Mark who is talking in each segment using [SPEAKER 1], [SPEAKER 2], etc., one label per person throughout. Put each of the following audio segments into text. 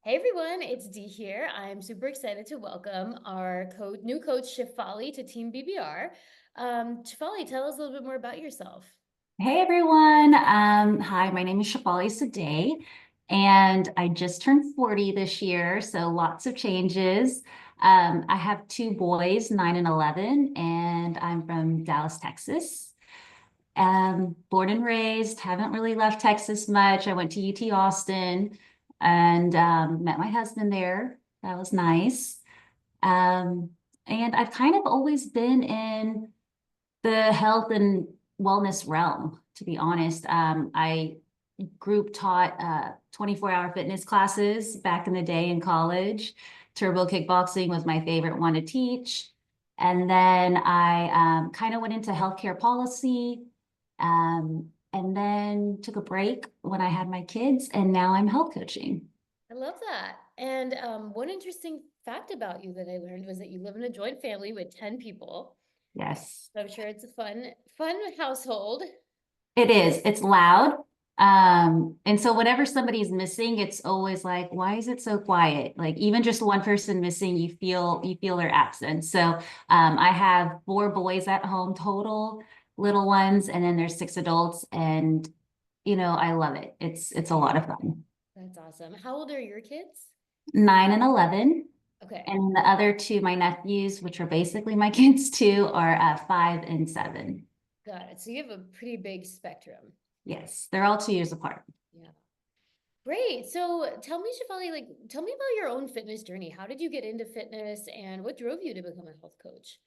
[SPEAKER 1] Hey everyone, it's Dee here. I'm super excited to welcome our new coach Shefali to Team BBR. Shefali, tell us a little bit more about yourself.
[SPEAKER 2] Hey everyone. Hi, my name is Shefali Sadeh, and I just turned 40 this year, so lots of changes. I have two boys, 9 and 11, and I'm from Dallas, Texas. Born and raised, haven't really left Texas much. I went to UT Austin and met my husband there. That was nice. Um, and I've kind of always been in the health and wellness realm, to be honest. I group taught 24-hour fitness classes back in the day in college. Turbo kickboxing was my favorite one to teach. And then I kind of went into healthcare policy, and then took a break when I had my kids, and now I'm health coaching.
[SPEAKER 1] I love that. And one interesting fact about you that I learned was that you live in a joint family with 10 people.
[SPEAKER 2] Yes.
[SPEAKER 1] So I'm sure it's a fun household.
[SPEAKER 2] It is. It's loud. And so whenever somebody's missing, it's always like, why is it so quiet? Like even just one person missing, you feel their absence. So I have four boys at home total, little ones, and then there's six adults, and I love it. It's a lot of fun.
[SPEAKER 1] That's awesome. How old are your kids?
[SPEAKER 2] 9 and 11,
[SPEAKER 1] Okay,
[SPEAKER 2] and the other two, my nephews, which are basically my kids too, are 5 and 7.
[SPEAKER 1] got it. So you have a pretty big spectrum.
[SPEAKER 2] Yes, they're all 2 years apart.
[SPEAKER 1] Yeah. Great. So tell me, Shefali, tell me about your own fitness journey. How did you get into fitness and what drove you to become a health coach?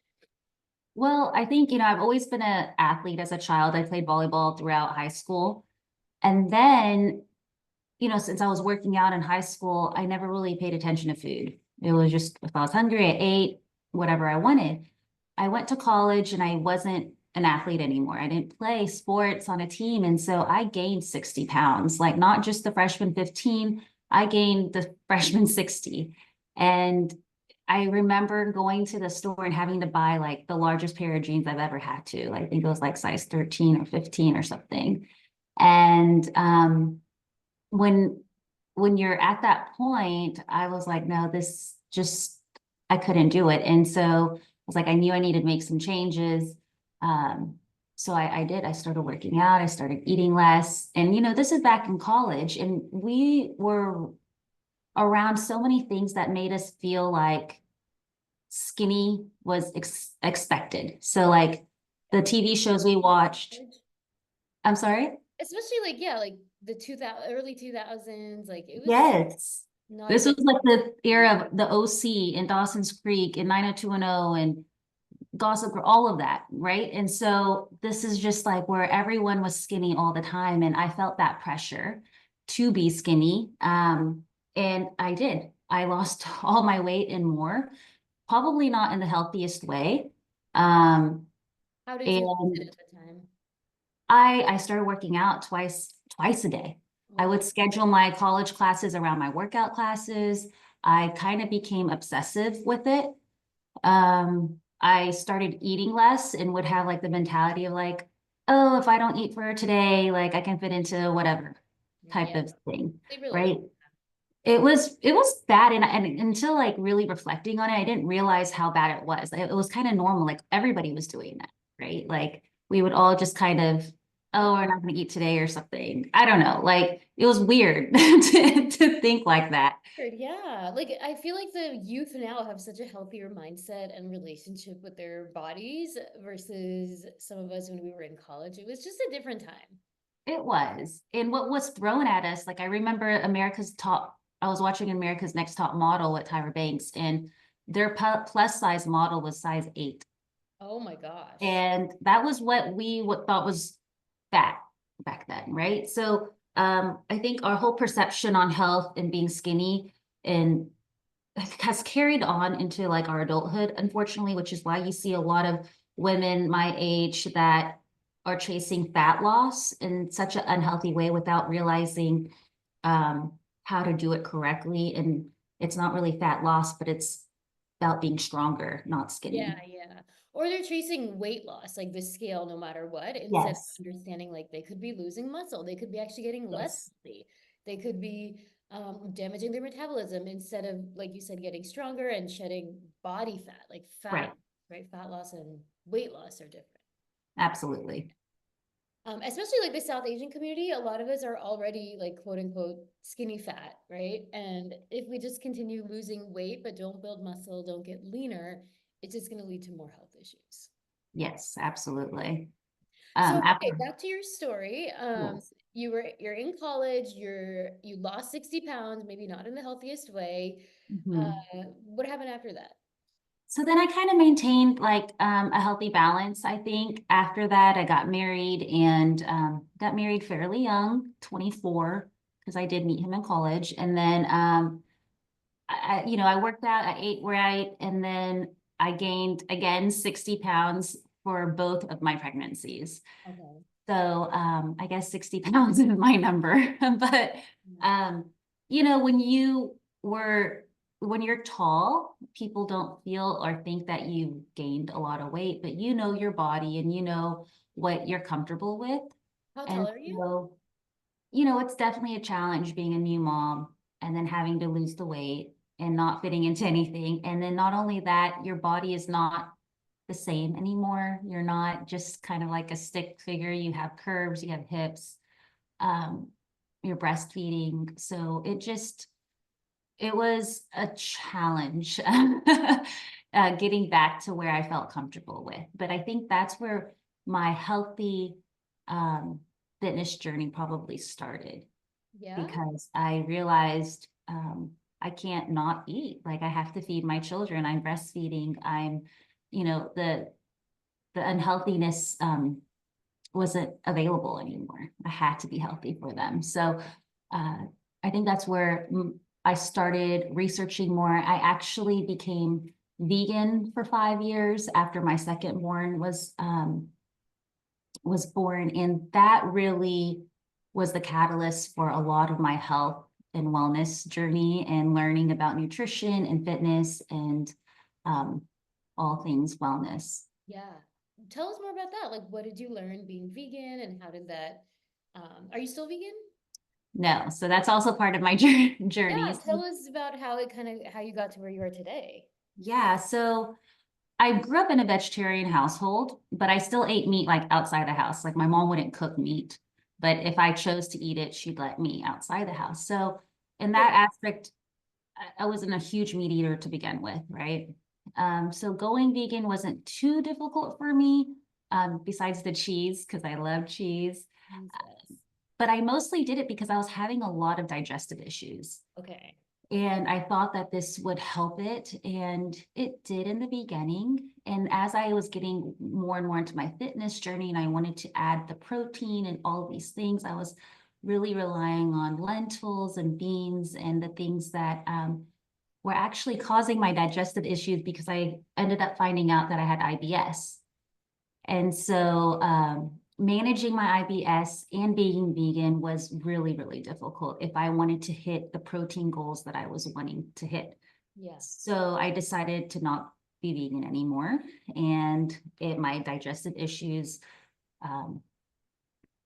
[SPEAKER 2] Well, I think, I've always been an athlete as a child. I played volleyball throughout high school. And then, since I was working out in high school, I never really paid attention to food. It was just if I was hungry, I ate whatever I wanted. I went to college and I wasn't an athlete anymore. I didn't play sports on a team. And so I gained 60 pounds, like not just the freshman 15, I gained the freshman 60. And I remember going to the store and having to buy like the largest pair of jeans I've ever had to. I think it was like size 13 or 15 or something. And when when you're at that point, I was like, no, this just I couldn't do it. And so I was like, I knew I needed to make some changes. So I did. I started working out. I started eating less. And this is back in college, and we were around so many things that made us feel like skinny was expected. So like the TV shows we watched. I'm sorry?
[SPEAKER 1] Especially yeah, like the 2000 early 2000s, like it was
[SPEAKER 2] Yes.
[SPEAKER 1] not
[SPEAKER 2] This
[SPEAKER 1] even
[SPEAKER 2] was like the era of the OC and Dawson's Creek and 90210 and Gossip Girl, all of that, right? And so this is just like where everyone was skinny all the time. And I felt that pressure to be skinny. And I did. I lost all my weight and more, probably not in the healthiest way. Um,
[SPEAKER 1] how did you lose it
[SPEAKER 2] and
[SPEAKER 1] at the time?
[SPEAKER 2] I started working out twice a day. I
[SPEAKER 1] Oh,
[SPEAKER 2] would schedule my college classes around my workout classes. I kind of became obsessive with it. I started eating less and would have like the mentality of like, oh, if I don't eat for today, like I can fit into whatever type
[SPEAKER 1] yeah,
[SPEAKER 2] of thing,
[SPEAKER 1] they relate.
[SPEAKER 2] right? It was bad, and until like really reflecting on it, I didn't realize how bad it was. It was kind of normal, like everybody was doing that, right? Like we would all just kind of, oh, we're not going to eat today or something. I don't know. Like it was weird to think like that.
[SPEAKER 1] Weird, yeah. Like I feel like the youth now have such a healthier mindset and relationship with their bodies versus some of us when we were in college. It was just a different time.
[SPEAKER 2] It was. And what was thrown at us, like I remember I was watching America's Next Top Model with Tyra Banks, and their plus size model was size 8.
[SPEAKER 1] Oh my gosh.
[SPEAKER 2] And that was what we thought was fat back then, right? So I think our whole perception on health and being skinny and has carried on into like our adulthood, unfortunately, which is why you see a lot of women my age that are chasing fat loss in such an unhealthy way without realizing how to do it correctly. And it's not really fat loss, but it's about being stronger, not
[SPEAKER 1] Yeah,
[SPEAKER 2] skinny.
[SPEAKER 1] yeah. Or they're chasing weight loss, like the scale, no matter what, instead of
[SPEAKER 2] Yes.
[SPEAKER 1] understanding like they could be losing muscle, they could be actually getting less
[SPEAKER 2] Yes.
[SPEAKER 1] healthy, they could be damaging their metabolism instead of, like you said, getting stronger and shedding body fat, like
[SPEAKER 2] Right.
[SPEAKER 1] fat, right? Fat loss and weight loss are different.
[SPEAKER 2] Absolutely.
[SPEAKER 1] Especially like the South Asian community, a lot of us are already like quote unquote skinny fat, right? And if we just continue losing weight but don't build muscle, don't get leaner, it's just going to lead to more health issues.
[SPEAKER 2] Yes, absolutely.
[SPEAKER 1] So,
[SPEAKER 2] After,
[SPEAKER 1] okay, back to your story.
[SPEAKER 2] yes.
[SPEAKER 1] You're in college, you lost 60 pounds, maybe not in the healthiest way.
[SPEAKER 2] Mhm.
[SPEAKER 1] What happened after that?
[SPEAKER 2] So then I kind of maintained like a healthy balance. I think after that, I got married and got married fairly young, 24, because I did meet him in college. And then I worked out, I ate right, and then I gained again 60 pounds for both of my pregnancies.
[SPEAKER 1] Okay.
[SPEAKER 2] So I guess 60 pounds is my number. But um, when when you're tall, people don't feel or think that you gained a lot of weight, but you know your body and you know what you're comfortable with.
[SPEAKER 1] How
[SPEAKER 2] And
[SPEAKER 1] tall are you?
[SPEAKER 2] so, it's definitely a challenge being a new mom and then having to lose the weight and not fitting into anything. And then not only that, your body is not the same anymore. You're not just kind of like a stick figure. You have curves, you have hips, um, you're breastfeeding. So it was a challenge getting back to where I felt comfortable with. But I think that's where my healthy um, fitness journey probably started
[SPEAKER 1] Yeah.
[SPEAKER 2] because I realized I can't not eat. Like I have to feed my children. I'm breastfeeding. I'm, the unhealthiness wasn't available anymore. I had to be healthy for them. So uh, I think that's where I started researching more. I actually became vegan for 5 years after my second born was born, and that really was the catalyst for a lot of my health and wellness journey and learning about nutrition and fitness and um, all things wellness.
[SPEAKER 1] Yeah. Tell us more about that. Like, what did you learn being vegan and how did that, are you still vegan?
[SPEAKER 2] No, so that's also part of my journey.
[SPEAKER 1] Yeah, tell us about how it kind of, how you got to where you are today.
[SPEAKER 2] Yeah, so I grew up in a vegetarian household, but I still ate meat like outside the house. Like my mom wouldn't cook meat, but if I chose to eat it, she'd let me outside the house. So in
[SPEAKER 1] Wait,
[SPEAKER 2] that aspect, I wasn't a huge meat eater to begin with, right? So going vegan wasn't too difficult for me, besides the cheese, because I love cheese.
[SPEAKER 1] Jesus.
[SPEAKER 2] But I mostly did it because I was having a lot of digestive issues.
[SPEAKER 1] Okay.
[SPEAKER 2] And I thought that this would help it, and it did in the beginning. And as I was getting more and more into my fitness journey, and I wanted to add the protein and all of these things, I was really relying on lentils and beans and the things that were actually causing my digestive issues because I ended up finding out that I had IBS. And so managing my IBS and being vegan was really, really difficult if I wanted to hit the protein goals that I was wanting to hit.
[SPEAKER 1] Yeah.
[SPEAKER 2] So I decided to not be vegan anymore. And my digestive issues um,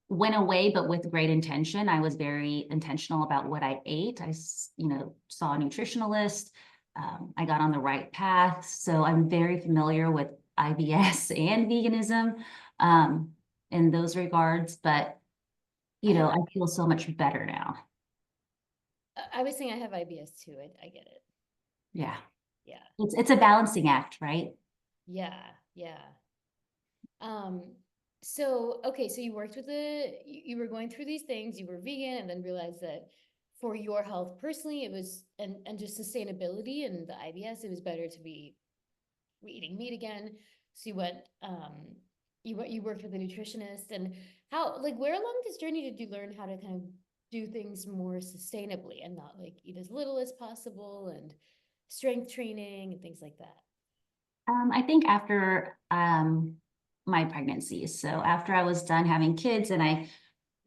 [SPEAKER 2] went away, but with great intention. I was very intentional about what I ate. Saw a nutritionalist. I got on the right path. So I'm very familiar with IBS and veganism um, in those regards. But,
[SPEAKER 1] I have,
[SPEAKER 2] I feel so much better now.
[SPEAKER 1] I was saying I have IBS too. I get it.
[SPEAKER 2] Yeah.
[SPEAKER 1] Yeah.
[SPEAKER 2] It's a balancing act, right?
[SPEAKER 1] Yeah. Yeah. Um, so okay, so you worked with you were going through these things, you were vegan and then realized that for your health personally, it was and just sustainability and the IBS, it was better to be eating meat again. So you went you worked with a nutritionist and how like where along this journey did you learn how to kind of do things more sustainably and not like eat as little as possible and strength training and things like that?
[SPEAKER 2] I think after my pregnancy. So after I was done having kids, and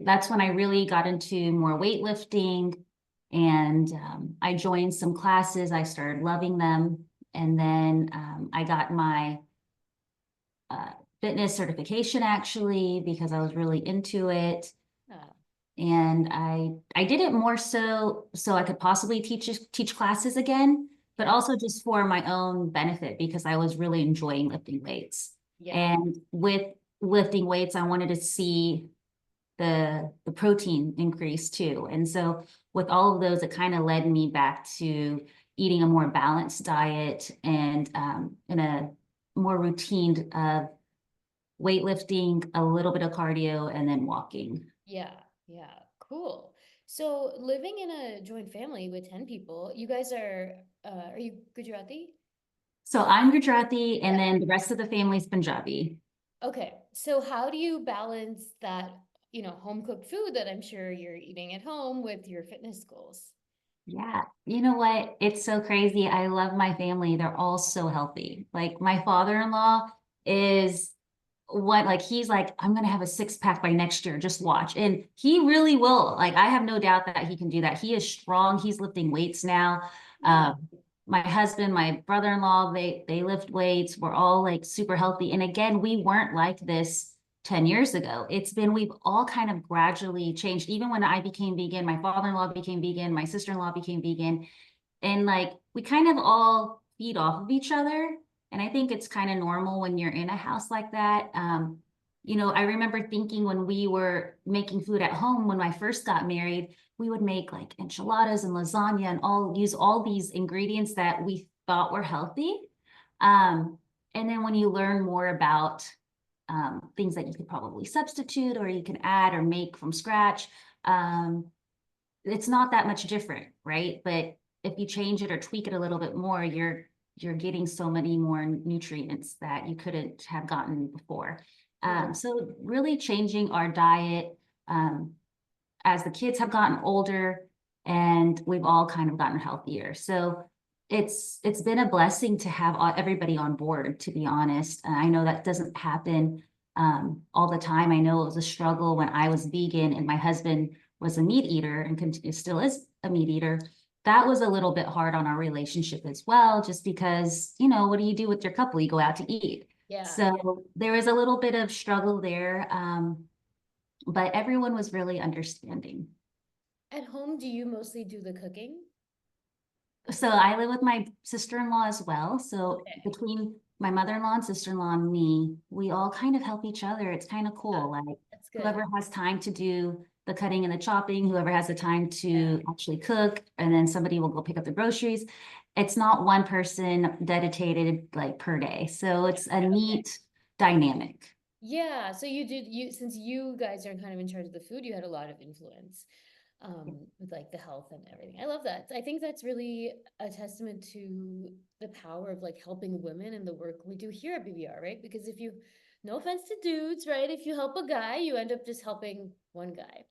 [SPEAKER 2] that's when I really got into more weightlifting, and I joined some classes. I started loving them, and then I got my uh, fitness certification actually because I was really into it.
[SPEAKER 1] Oh.
[SPEAKER 2] and I did it more so I could possibly teach classes again, but
[SPEAKER 1] Yeah,
[SPEAKER 2] also just for my own benefit because I was really enjoying lifting weights.
[SPEAKER 1] yeah,
[SPEAKER 2] And with lifting weights, I wanted to see the protein increase too. And so with all of those, it kind of led me back to eating a more balanced diet and in a more routine of weightlifting, a little bit of cardio, and then walking.
[SPEAKER 1] yeah, yeah. Cool. So living in a joint family with 10 people, you guys are you Gujarati?
[SPEAKER 2] So I'm Gujarati, and
[SPEAKER 1] Yeah.
[SPEAKER 2] then the rest of the family's Punjabi.
[SPEAKER 1] Okay. So how do you balance that, home cooked food that I'm sure you're eating at home with your fitness goals?
[SPEAKER 2] Yeah, you know what? It's so crazy. I love my family. They're all so healthy. Like my father-in-law is what like he's like, I'm gonna have a six pack by next year. Just watch. And he really will. Like I have no doubt that he can do that. He is strong. He's lifting weights now.
[SPEAKER 1] Yeah.
[SPEAKER 2] My husband, my brother-in-law, they lift weights. We're all like super healthy. And again, we weren't like this 10 years ago. We've all kind of gradually changed. Even when I became vegan, my father-in-law became vegan, my sister-in-law became vegan. And like we kind of all feed off of each other. And I think it's kind of normal when you're in a house like that. I remember thinking when we were making food at home when I first got married, we would make like enchiladas and lasagna and all use all these ingredients that we thought were healthy. Um, and then when you learn more about things that you could probably substitute or you can add or make from scratch, um, it's not that much different, right? But if you change it or tweak it a little bit more, you're getting so many more nutrients that you couldn't have gotten before.
[SPEAKER 1] Right.
[SPEAKER 2] So really changing our diet um, as the kids have gotten older and we've all kind of gotten healthier. So it's been a blessing to have everybody on board, to be honest. I know that doesn't happen all the time. I know it was a struggle when I was vegan and my husband was a meat eater and still is a meat eater. That was a little bit hard on our relationship as well, just because, what do you do with your couple? You go out to eat.
[SPEAKER 1] Yeah.
[SPEAKER 2] So there was a little bit of struggle there. But everyone was really understanding.
[SPEAKER 1] At home, do you mostly do the cooking?
[SPEAKER 2] So I live with my sister-in-law as well. So
[SPEAKER 1] Okay.
[SPEAKER 2] between my mother-in-law and sister-in-law and me, we all kind of help each other. It's kind of
[SPEAKER 1] Yeah,
[SPEAKER 2] cool. Like
[SPEAKER 1] that's good.
[SPEAKER 2] whoever has time to do the cutting and the chopping, whoever has the time
[SPEAKER 1] Yeah.
[SPEAKER 2] to actually cook, and then somebody will go pick up the groceries. It's not one person dedicated like per day. So it's a
[SPEAKER 1] Okay.
[SPEAKER 2] neat dynamic.
[SPEAKER 1] Yeah. So since you guys are kind of in charge of the food, you had a lot of influence with like the health and everything. I love that. I think that's really a testament to the power of like helping women and the work we do here at BBR, right? Because if you, no offense to dudes, right? If you help a guy, you end up just helping one guy.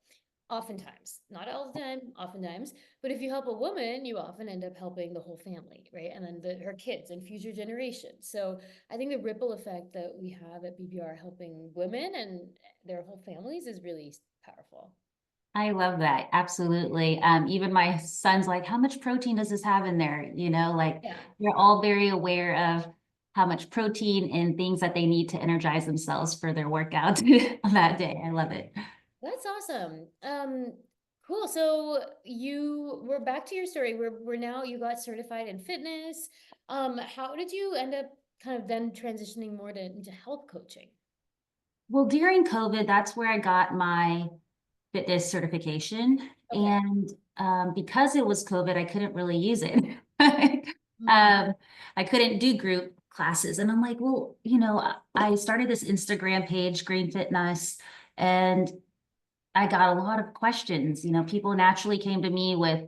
[SPEAKER 1] Oftentimes, not all the time, oftentimes, but if you help a woman, you often end up helping the whole family, right? And then her kids and future generations. So I think the ripple effect that we have at BBR helping women and their whole families is really powerful.
[SPEAKER 2] I love that. Absolutely. Even my son's like, how much protein does this have in there? Like
[SPEAKER 1] Yeah.
[SPEAKER 2] they're all very aware of how much protein and things that they need to energize themselves for their workout that day. I love it.
[SPEAKER 1] That's awesome. Cool. So we're back to your story. We're now you got certified in fitness. How did you end up kind of then transitioning more into health coaching?
[SPEAKER 2] Well, during COVID, that's where I got my fitness certification.
[SPEAKER 1] Okay.
[SPEAKER 2] And because it was COVID, I couldn't really use it.
[SPEAKER 1] Mm,
[SPEAKER 2] um, I couldn't do group classes. And I'm like, well, I started this Instagram page, Green Fitness, and I got a lot of questions. People naturally came to me with,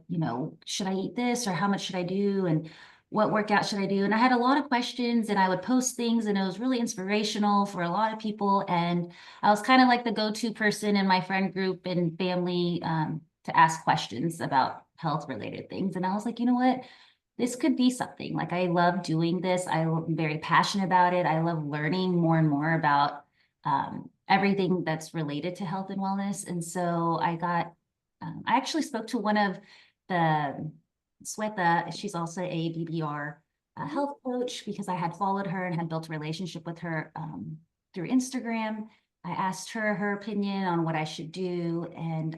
[SPEAKER 2] should I eat this or how much should I do? And what workout should I do? And I had a lot of questions and I would post things and it was really inspirational for a lot of people. And I was kind of like the go-to person in my friend group and family to ask questions about health related things. And I was like, you know what? This could be something. Like I love doing this. I'm very passionate about it. I love learning more and more about everything that's related to health and wellness. And so I actually spoke to one of the Sweta, she's also a BBR
[SPEAKER 1] mhm.
[SPEAKER 2] health coach because I had followed her and had built a relationship with her through Instagram. I asked her her opinion on what I should do. And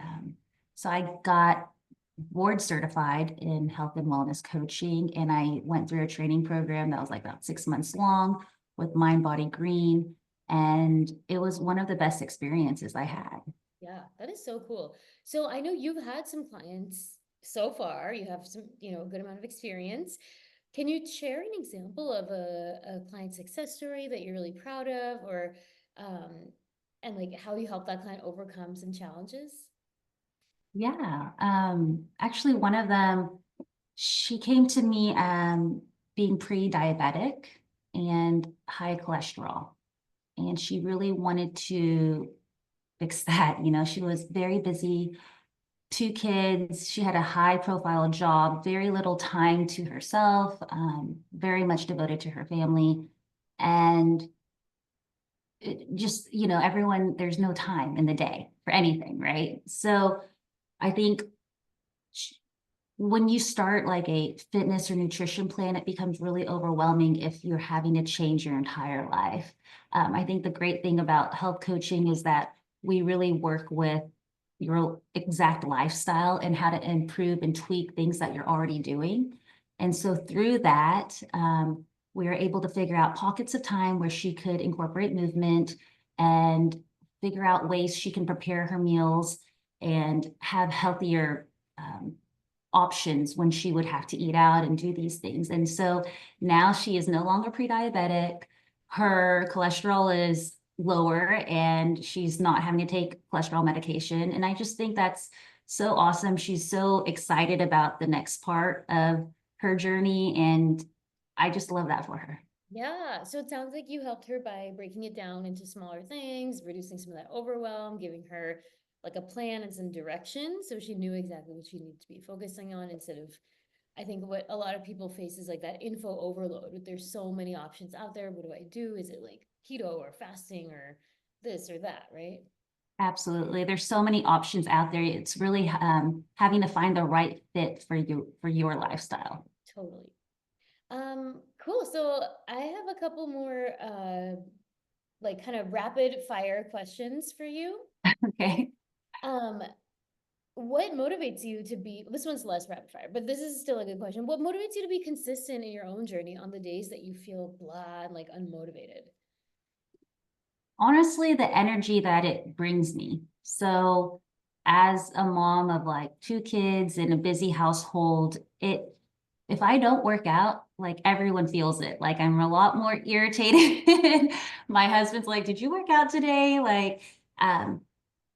[SPEAKER 2] so I got board certified in health and wellness coaching. And I went through a training program that was like about 6 months long with Mind Body Green. And it was one of the best experiences I had.
[SPEAKER 1] Yeah, that is so cool. So I know you've had some clients so far. You have some, a good amount of experience. Can you share an example of a client success story that you're really proud of, or and like how you help that client overcome some challenges?
[SPEAKER 2] Yeah. Actually, one of them, she came to me being pre-diabetic and high cholesterol. And she really wanted to fix that. She was very busy, 2 kids. She had a high profile job, very little time to herself, very much devoted to her family. And just, everyone, there's no time in the day for anything, right? So I think when you start like a fitness or nutrition plan, it becomes really overwhelming if you're having to change your entire life. I think the great thing about health coaching is that we really work with your exact lifestyle and how to improve and tweak things that you're already doing. And so through that, we were able to figure out pockets of time where she could incorporate movement and figure out ways she can prepare her meals and have healthier options when she would have to eat out and do these things. And so now she is no longer pre-diabetic. Her cholesterol is lower and she's not having to take cholesterol medication. And I just think that's so awesome. She's so excited about the next part of her journey. And I just love that for her.
[SPEAKER 1] Yeah, so it sounds like you helped her by breaking it down into smaller things, reducing some of that overwhelm, giving her like a plan and some direction so she knew exactly what she needed to be focusing on instead of, I think what a lot of people face is like that info overload. There's so many options out there. What do I do? Is it like keto or fasting or this or that, right?
[SPEAKER 2] Absolutely. There's so many options out there. It's really having to find the right fit for your lifestyle.
[SPEAKER 1] Totally. Cool. So I have a couple more like kind of rapid fire questions for you.
[SPEAKER 2] Okay.
[SPEAKER 1] Um, what motivates you to be, this one's less rapid fire, but this is still a good question. What motivates you to be consistent in your own journey on the days that you feel blah and like unmotivated?
[SPEAKER 2] Honestly, the energy that it brings me. So, as a mom of like 2 kids in a busy household, if I don't work out, like everyone feels it. Like I'm a lot more irritated. My husband's like, "Did you work out today?" Like,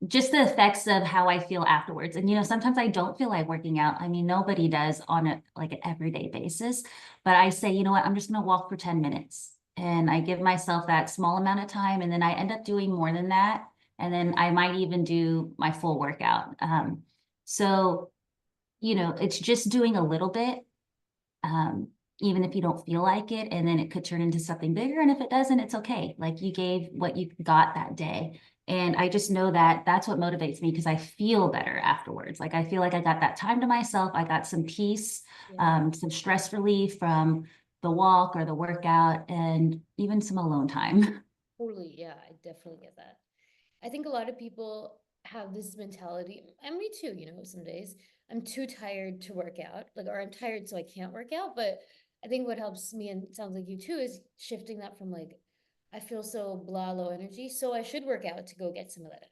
[SPEAKER 2] just the effects of how I feel afterwards. And sometimes I don't feel like working out. I mean, nobody does on a like an everyday basis. But I say, you know what, I'm just gonna walk for 10 minutes. And I give myself that small amount of time. And then I end up doing more than that. And then I might even do my full workout. So, it's just doing a little bit um, even if you don't feel like it, and then it could turn into something bigger. And if it doesn't, it's okay. Like you gave what you got that day. And I just know that that's what motivates me because I feel better afterwards. Like I feel like I got that time to myself. I got some peace,
[SPEAKER 1] Yeah,
[SPEAKER 2] some stress relief from the walk or the workout, and even some alone time.
[SPEAKER 1] totally. Yeah, I definitely get that. I think a lot of people have this mentality, and me too, some days I'm too tired to work out, like, or I'm tired so I can't work out. But I think what helps me, and it sounds like you too, is shifting that from like, I feel so blah, low energy, so I should work out to go get some of that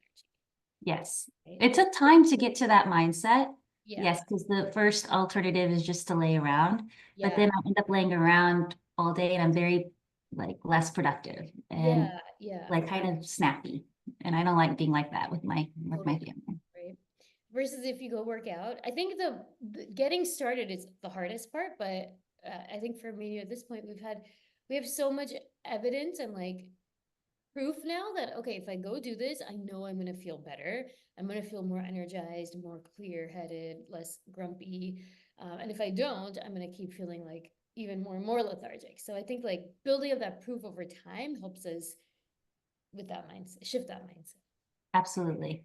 [SPEAKER 2] Yes.
[SPEAKER 1] energy,
[SPEAKER 2] It
[SPEAKER 1] right?
[SPEAKER 2] took time to get to that mindset.
[SPEAKER 1] Yeah,
[SPEAKER 2] Yes, because the first alternative is just to lay around, but
[SPEAKER 1] yeah,
[SPEAKER 2] then I end up laying around all day and I'm very like less productive and
[SPEAKER 1] yeah, yeah,
[SPEAKER 2] like kind of snappy. And I don't like being like that with my
[SPEAKER 1] totally,
[SPEAKER 2] family.
[SPEAKER 1] right? Versus if you go work out, I think the getting started is the hardest part, but I think for me at this point, we have so much evidence and like proof now that okay, if I go do this, I know I'm gonna feel better. I'm gonna feel more energized, more clear-headed, less grumpy. And if I don't, I'm gonna keep feeling like even more and more lethargic. So I think like building up that proof over time helps us with that mindset, shift that mindset.
[SPEAKER 2] Absolutely.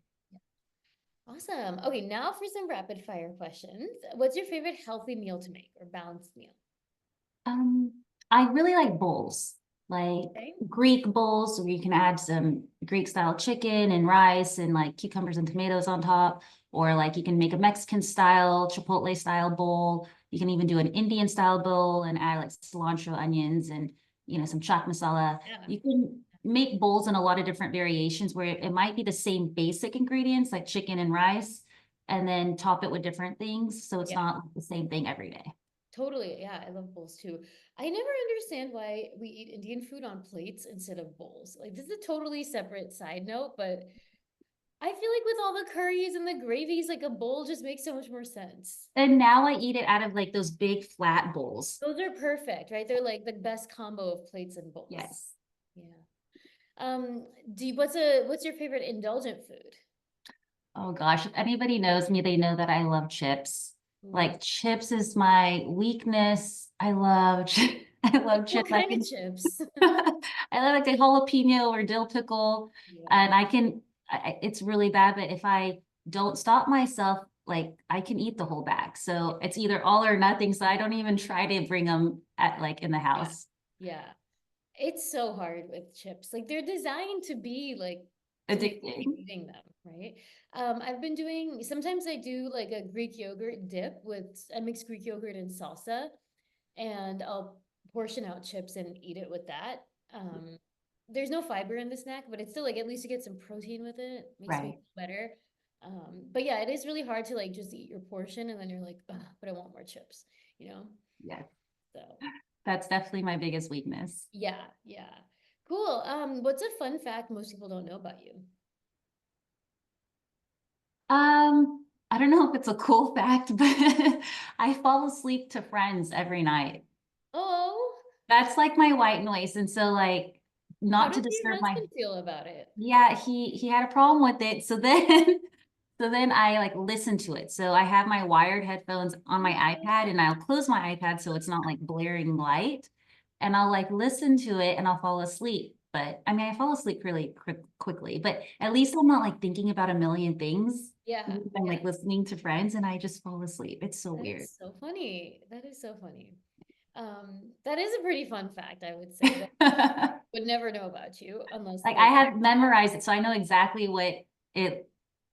[SPEAKER 1] Awesome. Okay, now for some rapid fire questions. What's your favorite healthy meal to make or balanced meal?
[SPEAKER 2] Um, I really like bowls. like
[SPEAKER 1] Okay.
[SPEAKER 2] Greek bowls where you can add some Greek style chicken and rice and like cucumbers and tomatoes on top. Or like you can make a Mexican style, Chipotle style bowl. You can even do an Indian style bowl and add like cilantro, onions, and some chaat masala.
[SPEAKER 1] Yeah.
[SPEAKER 2] You can make bowls in a lot of different variations where it might be the same basic ingredients like chicken and rice, and then top it with different things. So it's
[SPEAKER 1] Yeah.
[SPEAKER 2] not the same thing every day.
[SPEAKER 1] Totally. Yeah, I love bowls too. I never understand why we eat Indian food on plates instead of bowls. Like this is a totally separate side note, but I feel like with all the curries and the gravies, like a bowl just makes so much more sense.
[SPEAKER 2] And now I eat it out of like those big flat bowls.
[SPEAKER 1] Those are perfect, right? They're like the best combo of plates and bowls.
[SPEAKER 2] Yes.
[SPEAKER 1] Yeah. What's your favorite indulgent food?
[SPEAKER 2] Oh gosh, if anybody knows me, they know that I love chips.
[SPEAKER 1] Ooh.
[SPEAKER 2] Like chips is my weakness. I love I
[SPEAKER 1] Like
[SPEAKER 2] love
[SPEAKER 1] what
[SPEAKER 2] chips. I
[SPEAKER 1] kind of
[SPEAKER 2] can
[SPEAKER 1] chips?
[SPEAKER 2] I love like a jalapeno or dill pickle,
[SPEAKER 1] Yeah.
[SPEAKER 2] and it's really bad, but if I don't stop myself, like I can eat the whole bag. So it's either all or nothing. So I don't even try to bring them at like in the
[SPEAKER 1] Yeah.
[SPEAKER 2] house.
[SPEAKER 1] Yeah. It's so hard with chips. Like they're designed to be like to make you keep
[SPEAKER 2] Addicting.
[SPEAKER 1] eating them, right? I've been doing sometimes I do like a Greek yogurt dip with I mix Greek yogurt and salsa and I'll portion out chips and eat it with that. Um, there's no fiber in the snack, but it's still like at least you get some protein with it. Makes me
[SPEAKER 2] Right.
[SPEAKER 1] feel better. But yeah, it is really hard to like just eat your portion and then you're like, "Ugh, but I want more chips, you know?
[SPEAKER 2] Yeah.
[SPEAKER 1] So
[SPEAKER 2] That's definitely my biggest weakness.
[SPEAKER 1] yeah, yeah. Cool. What's a fun fact most people don't know about you?
[SPEAKER 2] I don't know if it's a cool fact, but I fall asleep to Friends every night.
[SPEAKER 1] Oh,
[SPEAKER 2] That's like my white noise. And so like
[SPEAKER 1] how
[SPEAKER 2] not to
[SPEAKER 1] does your
[SPEAKER 2] disturb my
[SPEAKER 1] husband feel about it?
[SPEAKER 2] yeah, he had a problem with it. So then so then I like listen to it. So I have my wired headphones on my iPad and I'll close my iPad so it's not like blaring light. And I'll like listen to it and I'll fall asleep. But I mean, I fall asleep really quickly, but at least I'm not like thinking about a million things.
[SPEAKER 1] Yeah,
[SPEAKER 2] I'm
[SPEAKER 1] yeah.
[SPEAKER 2] like listening to Friends and I just fall asleep. It's so
[SPEAKER 1] That
[SPEAKER 2] weird.
[SPEAKER 1] is so funny. That is so funny. That is a pretty fun fact, I would say, that would never know about you unless
[SPEAKER 2] Like I
[SPEAKER 1] like,
[SPEAKER 2] have memorized it, so I know exactly what it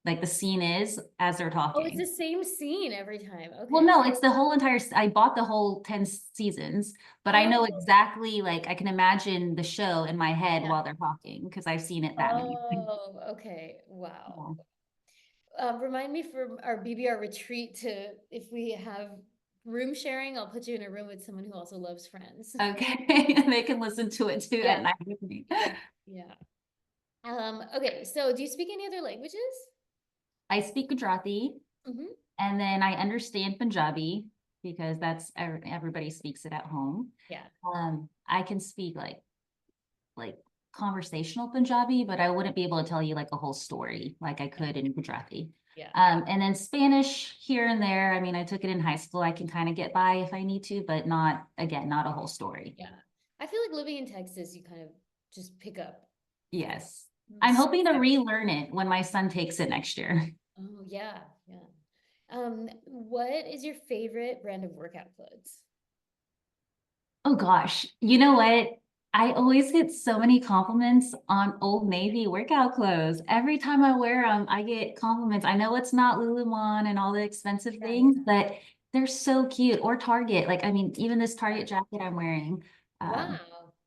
[SPEAKER 2] like the scene is as they're
[SPEAKER 1] oh, it's the
[SPEAKER 2] talking.
[SPEAKER 1] same scene every time.
[SPEAKER 2] Well,
[SPEAKER 1] Okay.
[SPEAKER 2] no, it's the whole entire, I bought the whole 10 seasons, but I know
[SPEAKER 1] Oh,
[SPEAKER 2] exactly, like, I can imagine the show in my head
[SPEAKER 1] yeah.
[SPEAKER 2] while they're talking because I've seen it that many times.
[SPEAKER 1] Oh, okay. Wow.
[SPEAKER 2] Yeah.
[SPEAKER 1] Remind me for our BBR retreat to if we have room sharing, I'll put you in a room with someone who also loves Friends.
[SPEAKER 2] Okay, they can listen to it too
[SPEAKER 1] Yeah,
[SPEAKER 2] at night with me.
[SPEAKER 1] yeah, yeah. Okay, so do you speak any other languages?
[SPEAKER 2] I speak Gujarati
[SPEAKER 1] Mm-hmm.
[SPEAKER 2] and then I understand Punjabi because that's everybody speaks it at home.
[SPEAKER 1] Yeah,
[SPEAKER 2] I can speak like conversational Punjabi, but I wouldn't be able to tell you like a whole story like I
[SPEAKER 1] yeah,
[SPEAKER 2] could in Gujarati.
[SPEAKER 1] yeah,
[SPEAKER 2] And then Spanish here and there. I mean, I took it in high school. I can kind of get by if I need to, but not, again, not a whole story.
[SPEAKER 1] yeah. I feel like living in Texas, you kind of just pick up.
[SPEAKER 2] Yes. I'm
[SPEAKER 1] So,
[SPEAKER 2] hoping to relearn it when my son takes it next year.
[SPEAKER 1] oh yeah, yeah. What is your favorite brand of workout clothes?
[SPEAKER 2] Oh gosh, you know what? I always get so many compliments on Old Navy workout clothes. Every time I wear them, I get compliments. I know it's not Lululemon and all the expensive
[SPEAKER 1] Yeah,
[SPEAKER 2] things,
[SPEAKER 1] yeah.
[SPEAKER 2] but they're so cute. Or Target. Like, I mean, even this Target jacket I'm wearing. Um,
[SPEAKER 1] Wow.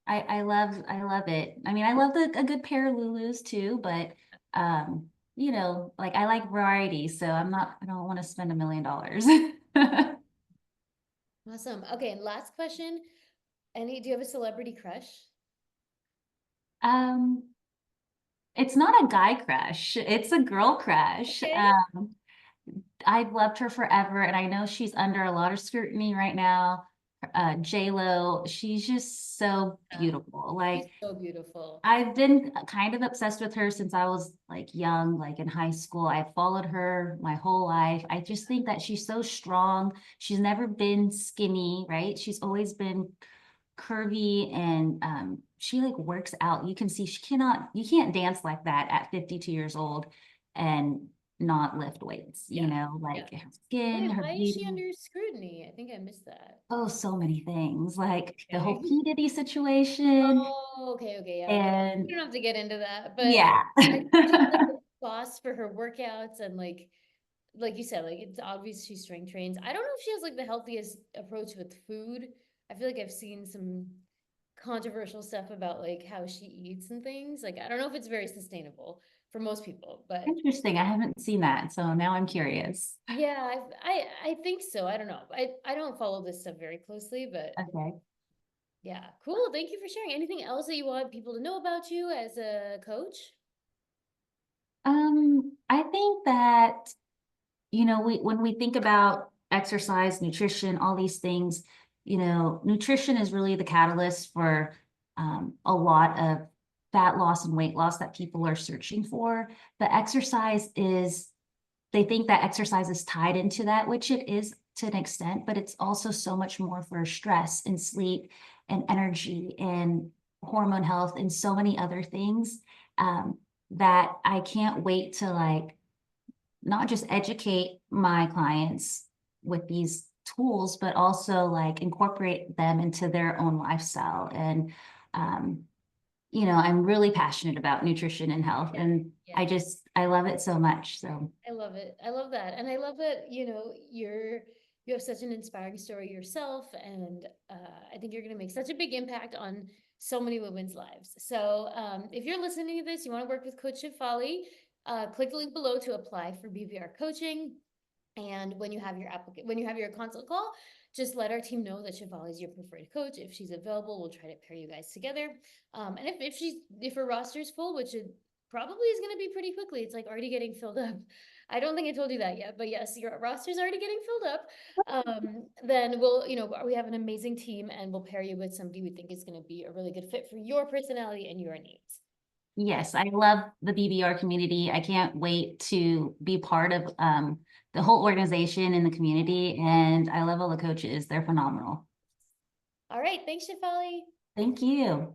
[SPEAKER 2] I love it. I mean, I love a good pair of Lulus too, but like I like variety, so I don't want to spend $1 million.
[SPEAKER 1] Awesome. Okay, and last question. Do you have a celebrity crush?
[SPEAKER 2] Um, it's not a guy crush, it's a girl crush.
[SPEAKER 1] Okay.
[SPEAKER 2] I've loved her forever, and I know she's under a lot of scrutiny right now. J-Lo, she's just so
[SPEAKER 1] Yeah,
[SPEAKER 2] beautiful.
[SPEAKER 1] she's
[SPEAKER 2] Like
[SPEAKER 1] so beautiful.
[SPEAKER 2] I've been kind of obsessed with her since I was like young, like in high school. I followed her my whole life. I just think that she's so strong. She's never been skinny, right? She's always been curvy and she like works out. You can see you can't dance like that at 52 years old and not lift weights, you
[SPEAKER 1] Yeah.
[SPEAKER 2] know,
[SPEAKER 1] Yeah.
[SPEAKER 2] like her skin,
[SPEAKER 1] Wait,
[SPEAKER 2] her
[SPEAKER 1] why is she
[SPEAKER 2] beauty.
[SPEAKER 1] under scrutiny? I think I missed that.
[SPEAKER 2] Oh, so many things, like the whole
[SPEAKER 1] Okay.
[SPEAKER 2] P. Diddy situation.
[SPEAKER 1] Oh, okay, okay, yeah.
[SPEAKER 2] And
[SPEAKER 1] We don't have to get into that, but
[SPEAKER 2] yeah.
[SPEAKER 1] I think she's like the boss for her workouts and like you said, like it's obvious she strength trains. I don't know if she has like the healthiest approach with food. I feel like I've seen some controversial stuff about like how she eats and things. Like I don't know if it's very sustainable for most people, but
[SPEAKER 2] Interesting. I haven't seen that, so now I'm curious.
[SPEAKER 1] yeah, I think so. I don't know. I don't follow this stuff very closely, but
[SPEAKER 2] Okay.
[SPEAKER 1] yeah, cool. Thank you for sharing. Anything else that you want people to know about you as a coach?
[SPEAKER 2] I think that, you know, when we think about exercise, nutrition, all these things, you know, nutrition is really the catalyst for a lot of fat loss and weight loss that people are searching for. But exercise is, they think that exercise is tied into that, which it is to an extent, but it's also so much more for stress and sleep and energy and hormone health and so many other things that I can't wait to like not just educate my clients with these tools, but also like incorporate them into their own lifestyle. And, um, you know, I'm really passionate about nutrition and health,
[SPEAKER 1] Yeah.
[SPEAKER 2] and
[SPEAKER 1] Yeah.
[SPEAKER 2] I love it so much. So,
[SPEAKER 1] I love it. I love that. And I love that, you have such an inspiring story yourself. And I think you're going to make such a big impact on so many women's lives. So if you're listening to this, you want to work with Coach Shefali, click the link below to apply for BVR coaching. And when you have your consult call, just let our team know that Shefali is your preferred coach. If she's available, we'll try to pair you guys together. And if her roster is full, which it probably is going to be pretty quickly, it's like already getting filled up. I don't think I told you that yet, but yes, your roster is already getting filled up. Then we have an amazing team, and we'll pair you with somebody we think is going to be a really good fit for your personality and your needs.
[SPEAKER 2] yes, I love the BBR community. I can't wait to be part of the whole organization and the community. And I love all the coaches, they're phenomenal.
[SPEAKER 1] All right, thanks, Shefali.
[SPEAKER 2] Thank you.